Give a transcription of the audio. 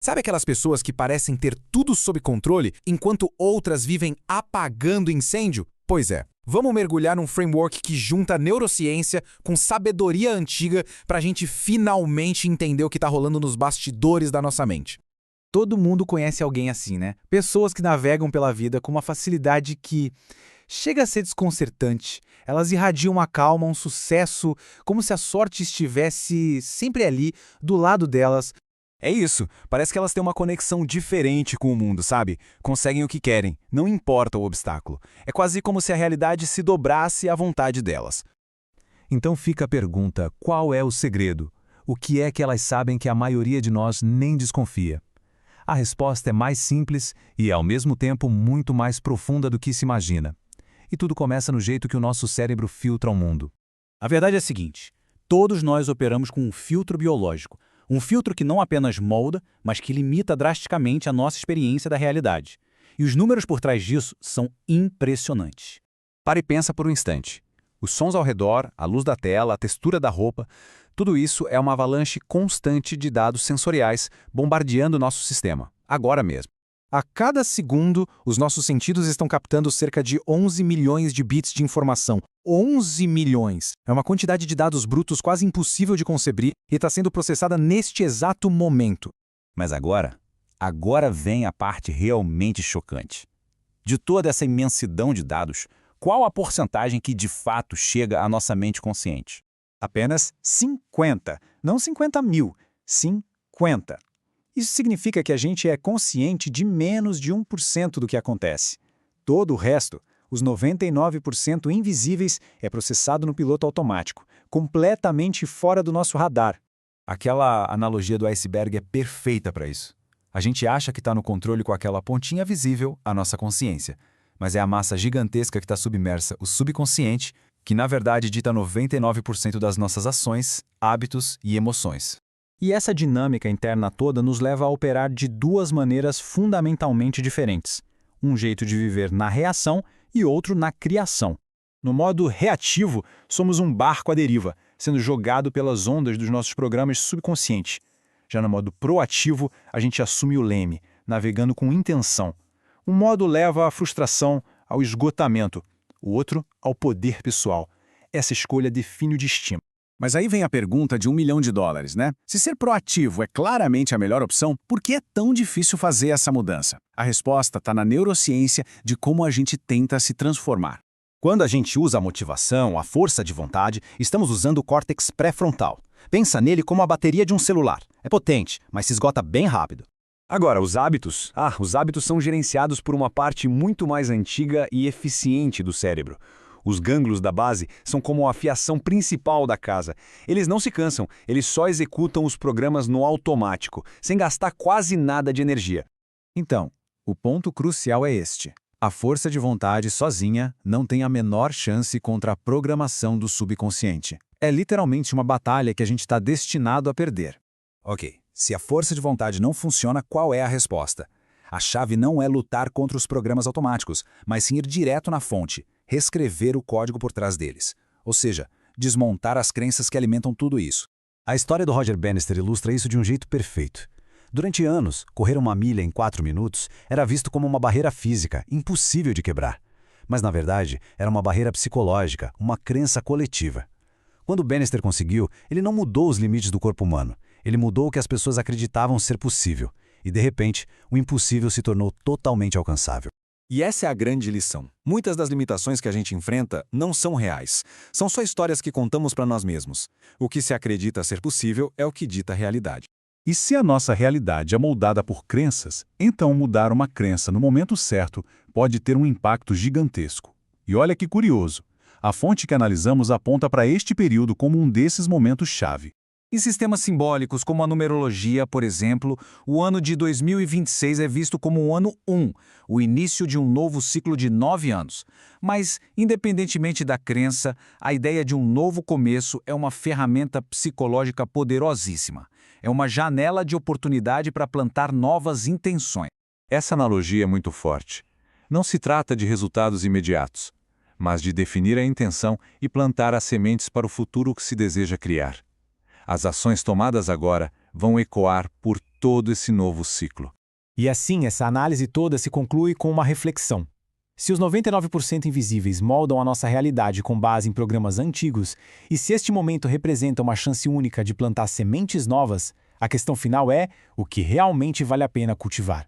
Sabe aquelas pessoas que parecem ter tudo sob controle, enquanto outras vivem apagando incêndio? Pois é, vamos mergulhar num framework que junta neurociência com sabedoria antiga para a gente finalmente entender o que está rolando nos bastidores da nossa mente. Todo mundo conhece alguém assim, né? Pessoas que navegam pela vida com uma facilidade que chega a ser desconcertante. Elas irradiam uma calma, um sucesso, como se a sorte estivesse sempre ali, do lado delas. É isso, parece que elas têm uma conexão diferente com o mundo, sabe? Conseguem o que querem, não importa o obstáculo. É quase como se a realidade se dobrasse à vontade delas. Então fica a pergunta: qual é o segredo? O que é que elas sabem que a maioria de nós nem desconfia? A resposta é mais simples e, ao mesmo tempo, muito mais profunda do que se imagina. E tudo começa no jeito que o nosso cérebro filtra o mundo. A verdade é a seguinte: todos nós operamos com um filtro biológico. Um filtro que não apenas molda, mas que limita drasticamente a nossa experiência da realidade. E os números por trás disso são impressionantes. Para e pensa por um instante. Os sons ao redor, a luz da tela, a textura da roupa, tudo isso é uma avalanche constante de dados sensoriais bombardeando o nosso sistema, agora mesmo. A cada segundo, os nossos sentidos estão captando cerca de 11 milhões de bits de informação. 11 milhões! É uma quantidade de dados brutos quase impossível de conceber e está sendo processada neste exato momento. Mas agora vem a parte realmente chocante. De toda essa imensidão de dados, qual a porcentagem que de fato chega à nossa mente consciente? Apenas 50, não 50 mil, 50. Isso significa que a gente é consciente de menos de 1% do que acontece. Todo o resto, os 99% invisíveis, é processado no piloto automático, completamente fora do nosso radar. Aquela analogia do iceberg é perfeita para isso. A gente acha que está no controle com aquela pontinha visível, a nossa consciência. Mas é a massa gigantesca que está submersa, o subconsciente, que na verdade dita 99% das nossas ações, hábitos e emoções. E essa dinâmica interna toda nos leva a operar de duas maneiras fundamentalmente diferentes. Um jeito de viver na reação e outro na criação. No modo reativo, somos um barco à deriva, sendo jogado pelas ondas dos nossos programas subconscientes. Já no modo proativo, a gente assume o leme, navegando com intenção. Um modo leva à frustração, ao esgotamento. O outro, ao poder pessoal. Essa escolha define o destino. Mas aí vem a pergunta de $1 milhão, né? Se ser proativo é claramente a melhor opção, por que é tão difícil fazer essa mudança? A resposta está na neurociência de como a gente tenta se transformar. Quando a gente usa a motivação, a força de vontade, estamos usando o córtex pré-frontal. Pensa nele como a bateria de um celular. É potente, mas se esgota bem rápido. Agora, os hábitos são gerenciados por uma parte muito mais antiga e eficiente do cérebro. Os gânglios da base são como a fiação principal da casa. Eles não se cansam, eles só executam os programas no automático, sem gastar quase nada de energia. Então, o ponto crucial é este. A força de vontade sozinha não tem a menor chance contra a programação do subconsciente. É literalmente uma batalha que a gente está destinado a perder. Ok, se a força de vontade não funciona, qual é a resposta? A chave não é lutar contra os programas automáticos, mas sim ir direto na fonte, reescrever o código por trás deles. Ou seja, desmontar as crenças que alimentam tudo isso. A história do Roger Bannister ilustra isso de um jeito perfeito. Durante anos, correr uma milha em 4 minutos era visto como uma barreira física, impossível de quebrar. Mas, na verdade, era uma barreira psicológica, uma crença coletiva. Quando Bannister conseguiu, ele não mudou os limites do corpo humano. Ele mudou o que as pessoas acreditavam ser possível. E, de repente, o impossível se tornou totalmente alcançável. E essa é a grande lição. Muitas das limitações que a gente enfrenta não são reais. São só histórias que contamos para nós mesmos. O que se acredita ser possível é o que dita a realidade. E se a nossa realidade é moldada por crenças, então mudar uma crença no momento certo pode ter um impacto gigantesco. E olha que curioso, a fonte que analisamos aponta para este período como um desses momentos-chave. Em sistemas simbólicos, como a numerologia, por exemplo, o ano de 2026 é visto como o ano 1, o início de um novo ciclo de 9 anos. Mas, independentemente da crença, a ideia de um novo começo é uma ferramenta psicológica poderosíssima. É uma janela de oportunidade para plantar novas intenções. Essa analogia é muito forte. Não se trata de resultados imediatos, mas de definir a intenção e plantar as sementes para o futuro que se deseja criar. As ações tomadas agora vão ecoar por todo esse novo ciclo. E assim, essa análise toda se conclui com uma reflexão. Se os 99% invisíveis moldam a nossa realidade com base em programas antigos, e se este momento representa uma chance única de plantar sementes novas, a questão final é o que realmente vale a pena cultivar.